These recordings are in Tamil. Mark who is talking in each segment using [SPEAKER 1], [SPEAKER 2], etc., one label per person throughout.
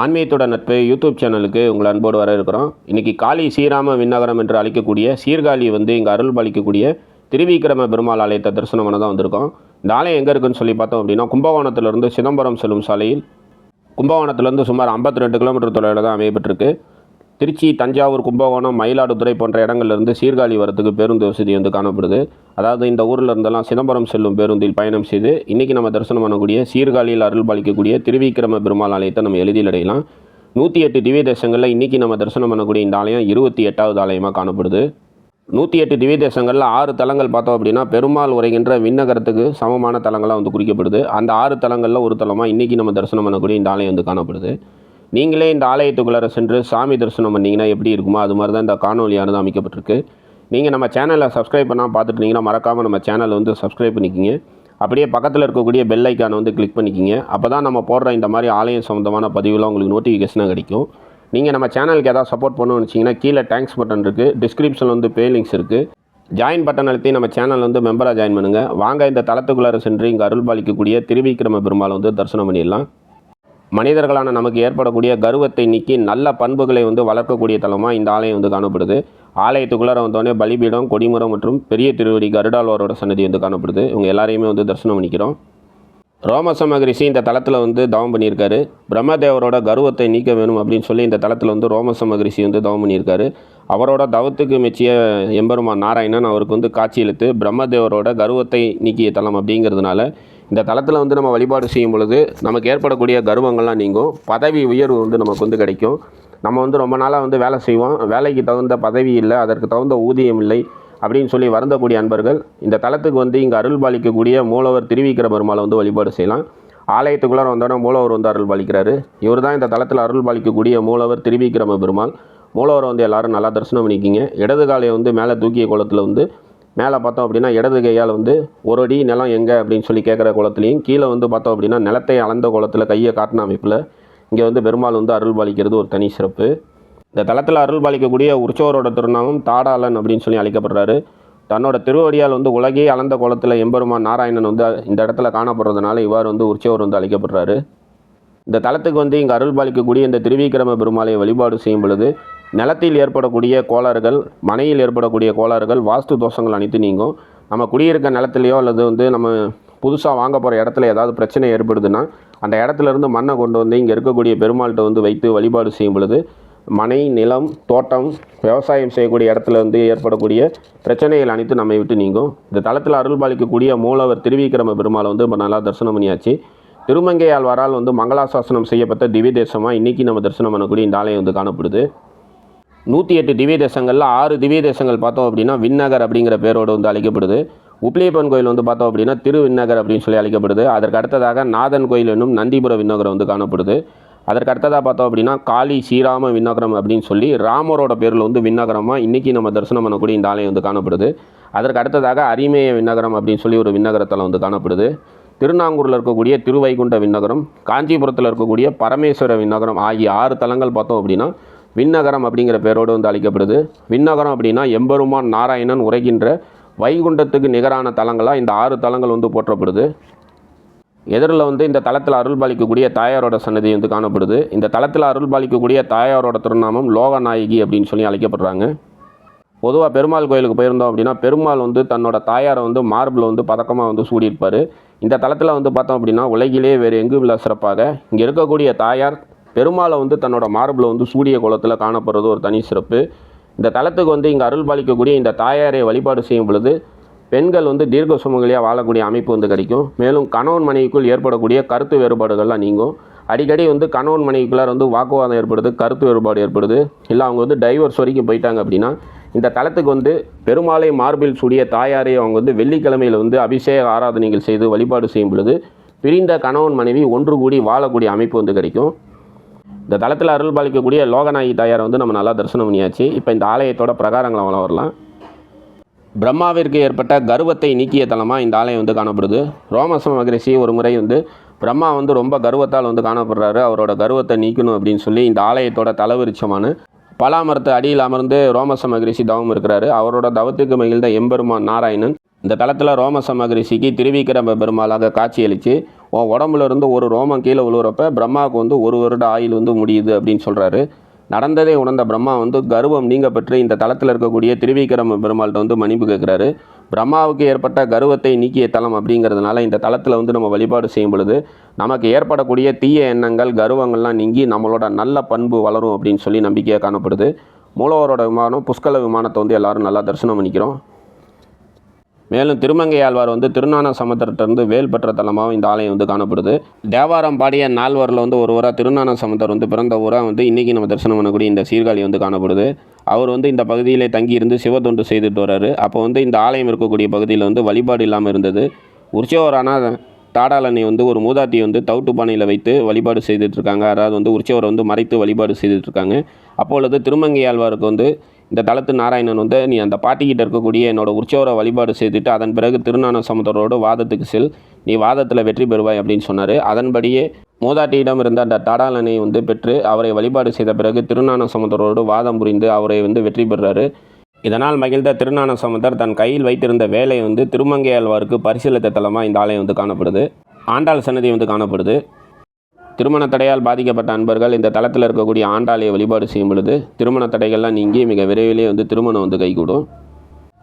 [SPEAKER 1] ஆன்மீகத்தோட நட்பு யூடியூப் சேனலுக்கு உங்களை அன்போடு வர இருக்கிறோம். இன்றைக்கி காளி ஸ்ரீராம விண்ணகரம் என்று அழைக்கக்கூடிய சீர்காழி இங்கே அருள் பாலிக்கக்கூடிய திருவிக்கிரம பெருமாள் ஆலயத்தை தரிசனம் பண்ண தான் வந்திருக்கோம். இந்த ஆலயம் எங்கே இருக்குன்னு சொல்லி பார்த்தோம் அப்படின்னா, கும்பகோணத்திலிருந்து சிதம்பரம் செல்லும் சாலையில், கும்பகோணத்திலிருந்து சுமார் 52 கிலோமீட்டர் தொலைவில் தான் அமையப்பட்டிருக்கு. திருச்சி, தஞ்சாவூர், கும்பகோணம், மயிலாடுதுறை போன்ற இடங்கள்லேருந்து சீர்காழி வரத்துக்கு பேருந்து வசதி காணப்படுது. அதாவது இந்த ஊரில் இருந்தெல்லாம் சிதம்பரம் செல்லும் பேருந்தில் பயணம் செய்து இன்றைக்கி நம்ம தரிசனம் பண்ணக்கூடிய சீர்காழியில் அருள் பாலிக்கக்கூடிய திருவிக்கிரம பெருமாள் ஆலயத்தை நம்ம எளிதில் அடையலாம். 108 திவ்ய தேசங்களில் இன்றைக்கி நம்ம தரிசனம் பண்ணக்கூடிய இந்த ஆலயம் 28வது ஆலயமாக காணப்படுது. 108 திவ்ய தேசங்களில் 6 தலங்கள் பார்த்தோம் அப்படின்னா பெருமாள் உரைகின்ற விண்ணகரத்துக்கு சமமான தலங்களாக குறிக்கப்படுது. அந்த 6 தலங்களில் ஒரு தலமாக இன்றைக்கி நம்ம தரிசனம் பண்ணக்கூடிய இந்த ஆலயம் காணப்படுது. நீங்களே இந்த ஆலயத்துக்குள்ளார சென்று சாமி தரிசனம் பண்ணிங்கன்னா எப்படி இருக்குமோ அது மாதிரி தான் இந்த காணொலியானது அமைக்கப்பட்டிருக்கு. நீங்கள் நம்ம சேனலை சப்ஸ்கிரைப் பண்ணால் பார்த்துட்டு இருந்தீங்கன்னா மறக்காமல் நம்ம சேனலை சப்ஸ்கிரைப் பண்ணிக்கிங்க. அப்படியே பக்கத்தில் இருக்கக்கூடிய பெல் ஐக்கானை கிளிக் பண்ணிக்கிங்க. அப்போ தான் நம்ம போடுற இந்த மாதிரி ஆலயம் சம்மந்தமான பதிவுலாம் உங்களுக்கு நோட்டிஃபிகேஷனாக கிடைக்கும். நீங்கள் நம்ம சேனலுக்கு ஏதாவது சப்போர்ட் பண்ணணும்னு வச்சிங்கன்னா கீழே தேங்க்ஸ் பட்டன் இருக்குது, டிஸ்கிரிப்ஷனில் பே லிங்க்ஸ் இருக்குது. ஜாயின் பட்டன் அழுத்தி நம்ம சேனல் மெம்பராக ஜாயின் பண்ணுங்கள். வாங்க இந்த தளத்துக்குள்ளார சென்று இங்கே அருள் பாலிக்கக்கூடிய திருவிக்கிரம பெருமாள் தரிசனம் பண்ணிடலாம். மனிதர்களான நமக்கு ஏற்படக்கூடிய கர்வத்தை நீக்கி நல்ல பண்புகளை வளர்க்கக்கூடிய தலமாக இந்த ஆலயம் காணப்படுது. ஆலயத்துக்குள்ளார வந்தோடனே பலிபீடம், கொடிமரம் மற்றும் பெரிய திருவடி கருடாழ்வாரோட சன்னதி காணப்படுது. இவங்க எல்லாரையுமே தரிசனம் பண்ணிக்கிறோம். ரோமச மகரிஷி இந்த தலத்தில் தவம் பண்ணியிருக்காரு. பிரம்மதேவரோட கர்வத்தை நீக்க வேணும் அப்படின்னு சொல்லி இந்த தலத்தில் ரோமச மகரிஷி தவம் பண்ணியிருக்காரு. அவரோட தவத்துக்கு மெச்சிய எம்பெருமான் நாராயணன் அவருக்கு காட்சியளித்து பிரம்மதேவரோட கர்வத்தை நீக்கிய தலம் அப்படிங்கிறதுனால இந்த தலத்தில் நம்ம வழிபாடு செய்யும் பொழுது நமக்கு ஏற்படக்கூடிய கர்வங்கள்லாம் நீங்கும். பதவி உயர்வு நமக்கு கிடைக்கும். நம்ம ரொம்ப நாளாக வேலை செய்வோம், வேலைக்கு தகுந்த பதவி இல்லை, அதற்கு தகுந்த ஊதியம் இல்லை அப்படின்னு சொல்லி வருந்தக்கூடிய அன்பர்கள் இந்த தலத்துக்கு இங்கே அருள் பாலிக்கக்கூடிய மூலவர் திருவிக்கிரம பெருமாளை வழிபாடு செய்யலாம். ஆலயத்துக்குள்ளார வந்தோடனே மூலவர் அருள் பாலிக்கிறாரு. இவர் தான் இந்த தலத்தில் அருள் பாலிக்கக்கூடிய மூலவர் திருவிக்கிரம பெருமாள். மூலவர் எல்லோரும் நல்லா தரிசனம் பண்ணிக்கிங்க. இடது காலையை மேலே தூக்கிய குளத்தில் மேலே பார்த்தோம் அப்படின்னா இடது கையால் ஒரு அடி நிலம் எங்கே அப்படின்னு சொல்லி கேட்குற குளத்துலையும், கீழே பார்த்தோம் அப்படின்னா நிலத்தை அளந்த குளத்தில் கையை காட்டின அமைப்பில் இங்கே பெருமாள் அருள் பாலிக்கிறது ஒரு தனி சிறப்பு. இந்த தலத்தில் அருள் பாலிக்கக்கூடிய உற்சவரோட திருநாமம் தாடாளன் அப்படின்னு சொல்லி அழைக்கப்படுறாரு. தன்னோட திருவடியால் உலகே அளந்த குளத்தில் எம்பெருமான் நாராயணன் இந்த இடத்துல காணப்படுறதுனால இவ்வாறு உற்சவர் அழைக்கப்படுறாரு. இந்த தலத்துக்கு இங்கே அருள் பாலிக்கக்கூடிய இந்த திருவிக்கிரம பெருமாளை வழிபாடு செய்யும் பொழுது நிலத்தில் ஏற்படக்கூடிய கோளாறுகள், மனையில் ஏற்படக்கூடிய கோளாறுகள், வாஸ்து தோஷங்கள் அனைத்து நீங்கும். நம்ம குடியிருக்க நிலத்திலையோ அல்லது நம்ம புதுசாக வாங்க போகிற இடத்துல ஏதாவது பிரச்சனை ஏற்படுதுன்னா அந்த இடத்துலேருந்து மண்ணை கொண்டு இங்கே இருக்கக்கூடிய பெருமாள்கிட்ட வைத்து வழிபாடு செய்யும் பொழுது மனை, நிலம், தோட்டம், விவசாயம் செய்யக்கூடிய இடத்துல ஏற்படக்கூடிய பிரச்சனைகள் அனைத்து நம்மை விட்டு நீங்கும். இந்த தலத்தில் அருள் பாலிக்கக்கூடிய மூலவர் திருவிக்கிரம பெருமாளை இப்போ நல்லா தரிசனம் பண்ணியாச்சு. திருமங்கை ஆழ்வாரால் மங்களாசாசனம் செய்யப்பட்ட திவ்ய தேசமாக இன்றைக்கி நம்ம தரிசனம் பண்ணக்கூடிய இந்த ஆலயம் காணப்படுது. 108 திவ்ய தேசங்களில் 6 திவ்ய தேசங்கள் பார்த்தோம் அப்படின்னா விண்ணகர் அப்படிங்கிற பேரோடு அழைக்கப்படுது. உப்ளியப்பன் கோயில் பார்த்தோம் அப்படின்னா திருவிண்ணகர் அப்படின்னு சொல்லி அழைக்கப்படுது. அதற்கு அடுத்ததாக நாதன் கோயில் என்னும் நந்திபுர விண்ணகரம் காணப்படுது. அதற்கு அடுத்ததாக பார்த்தோம் அப்படின்னா காளி ஸ்ரீராம விண்ணகரம் அப்படின்னு சொல்லி ராமரோட பேரில் விண்ணகரமாக இன்றைக்கி நம்ம தரிசனம் பண்ணக்கூடிய இந்த ஆலயம் காணப்படுது. அதற்கு அடுத்ததாக அரிமேய விண்ணகரம் அப்படின்னு சொல்லி ஒரு விண்ணகரத்தில் காணப்படுது. திருநாங்கூரில் இருக்கக்கூடிய திருவைகுண்ட விண்ணகரம், காஞ்சிபுரத்தில் இருக்கக்கூடிய பரமேஸ்வர விண்ணகரம் ஆகிய 6 தலங்கள் பார்த்தோம் அப்படின்னா விண்ணகரம் அப்படிங்கிற பேரோடு அழைக்கப்படுது. விண்ணகரம் அப்படின்னா எம்பெருமான் நாராயணன் உரைகின்ற வைகுண்டத்துக்கு நிகரான தலங்களாக இந்த 6 தலங்கள் போற்றப்படுது. எதிரில் இந்த தலத்தில் அருள் பாலிக்கக்கூடிய தாயாரோட சன்னதி காணப்படுது. இந்த தலத்தில் அருள் பாலிக்கக்கூடிய தாயாரோட திருநாமம் லோகநாயகி அப்படின்னு சொல்லி அழைக்கப்படுறாங்க. பொதுவாக பெருமாள் கோயிலுக்கு போயிருந்தோம் அப்படின்னா பெருமாள் தன்னோட தாயாரை மார்பில் பதக்கமாக சூடியிருப்பார். இந்த தலத்தில் பார்த்தோம் அப்படின்னா உலகிலே வேறு எங்கும் இல்லை சிறப்பாக இங்கே இருக்கக்கூடிய தாயார் பெருமாளை தன்னோட மார்பில் சூரிய குளத்தில் காணப்படுறது ஒரு தனி சிறப்பு. இந்த தலத்துக்கு இங்கே அருள் பாலிக்கக்கூடிய இந்த தாயாரை வழிபாடு செய்யும் பொழுது பெண்கள் தீர்க்க சுமங்கலியாக வாழக்கூடிய அமைப்பு கிடைக்கும். மேலும் கணவன் மனைவிக்குள் ஏற்படக்கூடிய கருத்து வேறுபாடுகள்லாம் நீங்கும். அடிக்கடி கணவன் மனைவிக்குள்ளார் வாக்குவாதம் ஏற்படுது, கருத்து வேறுபாடு ஏற்படுது, இல்லை அவங்க டைவர்ஸ் வரைக்கும் போயிட்டாங்க அப்படின்னா இந்த தலத்துக்கு பெருமாளை மார்பில் சூடிய தாயாரை அவங்க வெள்ளிக்கிழமையில் அபிஷேக ஆராதனைகள் செய்து வழிபாடு செய்யும் பொழுது பிரிந்த கணவன் மனைவி ஒன்று கூடி வாழக்கூடிய அமைப்பு கிடைக்கும். இந்த தலத்தில் அருள் பாலிக்கக்கூடிய லோகநாயகி தாயாரை நம்ம நல்லா தரிசனம் பண்ணியாச்சு. இப்போ இந்த ஆலயத்தோட பிரகாரங்களை வரலாம். பிரம்மாவிற்கு ஏற்பட்ட கர்வத்தை நீக்கிய தலமாக இந்த ஆலயம் காணப்படுது. ரோமச மகரிஷி ஒரு முறை பிரம்மா ரொம்ப கர்வத்தால் காணப்படுறாரு. அவரோட கர்வத்தை நீக்கணும் அப்படின்னு சொல்லி இந்த ஆலயத்தோட தலைவிருட்சமான பலாமரத்து அடியில் அமர்ந்து ரோமச மகரிஷி தவம் இருக்கிறாரு. அவரோட தவத்துக்கு மகிழ்ந்த எம்பெருமான் நாராயணன் இந்த தலத்தில் ரோமச மகரிஷிக்கு திருவிக்கிரம பெருமாளாக காட்சியளித்து உன் உடம்புல இருந்து ஒரு ரோமம் கீழே விழுகிறப்ப பிரம்மாவுக்கு வந்து 1 வருட ஆயுள் வந்து முடியுது அப்படின்னு சொல்கிறாரு. நடந்ததே உணர்ந்த பிரம்மா வந்து கர்வம் நீங்க பெற்று இந்த தலத்தில் இருக்கக்கூடிய திருவிக்கிரம பெருமாள்கிட்ட வந்து மன்னிப்பு கேட்குறாரு. பிரம்மாவுக்கு ஏற்பட்ட கர்வத்தை நீக்கிய தலம் அப்படிங்கிறதுனால இந்த தலத்தில் வந்து நம்ம வழிபாடு செய்யும் பொழுது நமக்கு ஏற்படக்கூடிய தீய எண்ணங்கள் கர்வங்கள்லாம் நீங்கி நம்மளோட நல்ல பண்பு வளரும் அப்படின்னு சொல்லி நம்பிக்கையாக காணப்படுது. மூலவரோட விமானம் புஷ்கல விமானத்தை வந்து எல்லாரும் நல்லா தரிசனம் பண்ணிக்கிறோம். மேலும் திருமங்கை ஆழ்வார் வந்து திருஞான சமுத்திரத்திலிருந்து வேல் பெற்ற தலமாகவும் இந்த ஆலயம் வந்து காணப்படுது. தேவாரம் பாடிய நால்வரில் வந்து ஒருவராக திருஞான சமுத்திரம் வந்து பிறந்த ஊராக வந்து இன்றைக்கி நம்ம தரிசனம் பண்ணக்கூடிய இந்த சீர்காழி வந்து காணப்படுது. அவர் வந்து இந்த பகுதியிலே தங்கியிருந்து சிவத்தொண்டு செய்துட்டு வர்றாரு. அப்போ வந்து இந்த ஆலயம் இருக்கக்கூடிய பகுதியில் வந்து வழிபாடு இல்லாமல் இருந்தது. உற்சவரான தாடாளனை வந்து ஒரு மூதாட்டியை வந்து தவுட்டு பானையில் வைத்து வழிபாடு செய்துட்ருக்காங்க. அதாவது வந்து உற்சவரை வந்து மறைத்து வழிபாடு செய்துட்ருக்காங்க. அப்பொழுது திருமங்கை ஆழ்வாருக்கு வந்து இந்த தலத்து நாராயணன் வந்து நீ அந்த பாட்டிக்கிட்ட இருக்கக்கூடிய என்னோட உற்சவரை வழிபாடு செய்துட்டு அதன் பிறகு திருஞான சமுத்திரோடு வாதத்துக்கு செல், நீ வாதத்தில் வெற்றி பெறுவாய் அப்படின்னு சொன்னார். அதன்படியே மூதாட்டியிடம் இருந்த அந்த தாடாளனை வந்து பெற்று அவரை வழிபாடு செய்த பிறகு திருஞான சமுத்திரோடு வாதம் புரிந்து அவரை வந்து வெற்றி பெறுறாரு. இதனால் மகிழ்ந்த திருஞான சமுத்தர் தன் கையில் வைத்திருந்த வேலை வந்து திருமங்கை ஆழ்வாருக்கு பரிசீலித்த தலமாக இந்த ஆலயம் வந்து காணப்படுது. ஆண்டாள் சன்னதி வந்து காணப்படுது. திருமண தடையால் பாதிக்கப்பட்ட அன்பர்கள் இந்த தலத்தில் இருக்கக்கூடிய ஆண்டாளையை வழிபாடு செய்யும் பொழுது திருமண தடைகள்லாம் நீங்கி மிக விரைவிலே வந்து திருமணம் வந்து கைகூடும்.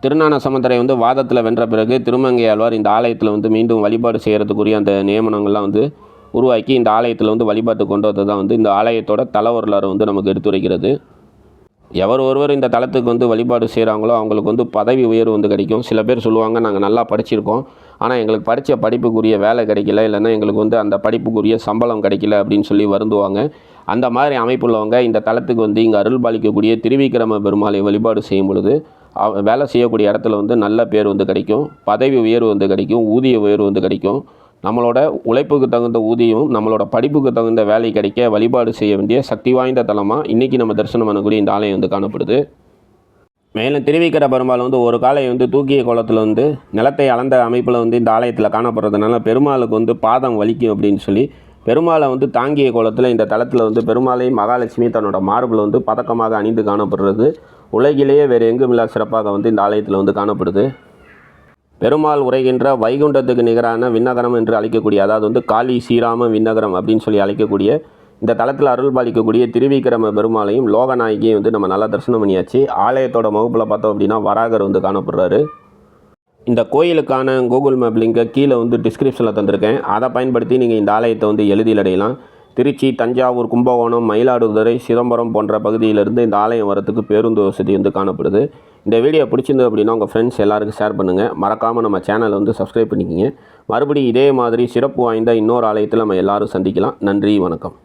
[SPEAKER 1] திருஞான சமுத்தரை வந்து வாதத்தில் வென்ற பிறகு திருமங்கை ஆழ்வார் இந்த ஆலயத்தில் வந்து மீண்டும் வழிபாடு செய்கிறதுக்குரிய அந்த நியமனங்கள்லாம் வந்து உருவாக்கி இந்த ஆலயத்தில் வந்து வழிபாட்டு கொண்டு வந்தது தான் வந்து இந்த ஆலயத்தோட தல வரலாறு வந்து நமக்கு எடுத்துரைக்கிறது. எவர் ஒருவர் இந்த தலத்துக்கு வந்து வழிபாடு செய்கிறாங்களோ அவங்களுக்கு வந்து பதவி உயர்வு வந்து கிடைக்கும். சில பேர் சொல்லுவாங்க, நாங்கள் நல்லா படிச்சிருக்கோம், ஆனால் எங்களுக்கு படித்த படிப்புக்குரிய வேலை கிடைக்கல, இல்லைன்னா எங்களுக்கு வந்து அந்த படிப்புக்குரிய சம்பளம் கிடைக்கல அப்படின்னு சொல்லி வருந்துவாங்க. அந்த மாதிரி அமைப்புள்ளவங்க இந்த தலத்துக்கு வந்து இங்கே அருள் பாலிக்கக்கூடிய திருவிக்கிரம பெருமாளை வழிபாடு செய்யும் பொழுது வேலை செய்யக்கூடிய இடத்துல வந்து நல்ல பேர் வந்து கிடைக்கும், பதவி உயர்வு வந்து கிடைக்கும், ஊதிய உயர்வு வந்து கிடைக்கும். நம்மளோட உழைப்புக்கு தகுந்த ஊதியம், நம்மளோட படிப்புக்கு தகுந்த வேலை கிடைக்க வழிபாடு செய்ய வேண்டிய சக்தி வாய்ந்த தலமாக இன்றைக்கி நம்ம தரிசனம் பண்ணக்கூடிய இந்த ஆலயம் வந்து காணப்படுது. மேலும் திருவிக்கிர பெருமாள் வந்து ஒரு காலை வந்து தூக்கிய கோலத்தில் வந்து நிலத்தை அளந்த அமைப்பில் வந்து இந்த ஆலயத்தில் காணப்படுறதுனால பெருமாளுக்கு வந்து பாதம் வலிக்கும் அப்படின்னு சொல்லி பெருமாளை வந்து தாங்கிய கோலத்தில் இந்த தலத்தில் வந்து பெருமாளை மகாலட்சுமி தன்னோட மார்பில் வந்து பதக்கமாக அணிந்து காணப்படுறது உலகிலேயே வேறு எங்கும் இல்லா சிறப்பாக வந்து இந்த ஆலயத்தில் வந்து காணப்படுது. பெருமாள் உரைகின்ற வைகுண்டத்துக்கு நிகரான விண்ணகரம் என்று அழைக்கக்கூடிய, அதாவது வந்து காளி ஸ்ரீராம விண்ணகரம் அப்படின்னு சொல்லி அழைக்கக்கூடிய இந்த தலத்தில் அருள் பாலிக்கக்கூடிய திருவிக்கிரம பெருமாளையும் லோகநாயகியும் வந்து நம்ம நல்லா தரிசனம் பண்ணியாச்சு. ஆலயத்தோட முகப்பில் பார்த்தோம் அப்படின்னா வராகர் வந்து காணப்படுறாரு. இந்த கோயிலுக்கான கூகுள் மேப் லிங்கை கீழே வந்து டிஸ்கிரிப்ஷனில் தந்திருக்கேன். அதை பயன்படுத்தி நீங்கள் இந்த ஆலயத்தை வந்து எளிதில் அடையலாம். திருச்சி, தஞ்சாவூர், கும்பகோணம், மயிலாடுதுறை, சிதம்பரம் போன்ற பகுதியிலிருந்து இந்த ஆலயம் வரத்துக்கு பேருந்து வசதி வந்து காணப்படுது. இந்த வீடியோ பிடிச்சிருந்தது அப்படின்னா உங்கள் ஃப்ரெண்ட்ஸ் எல்லாருக்கும் ஷேர் பண்ணுங்கள். மறக்காமல் நம்ம சேனலை வந்து சப்ஸ்கிரைப் பண்ணிக்கிங்க. மறுபடியும் இதே மாதிரி சிறப்பு வாய்ந்த இன்னொரு ஆலயத்தில் நம்ம எல்லோரும் சந்திக்கலாம். நன்றி, வணக்கம்.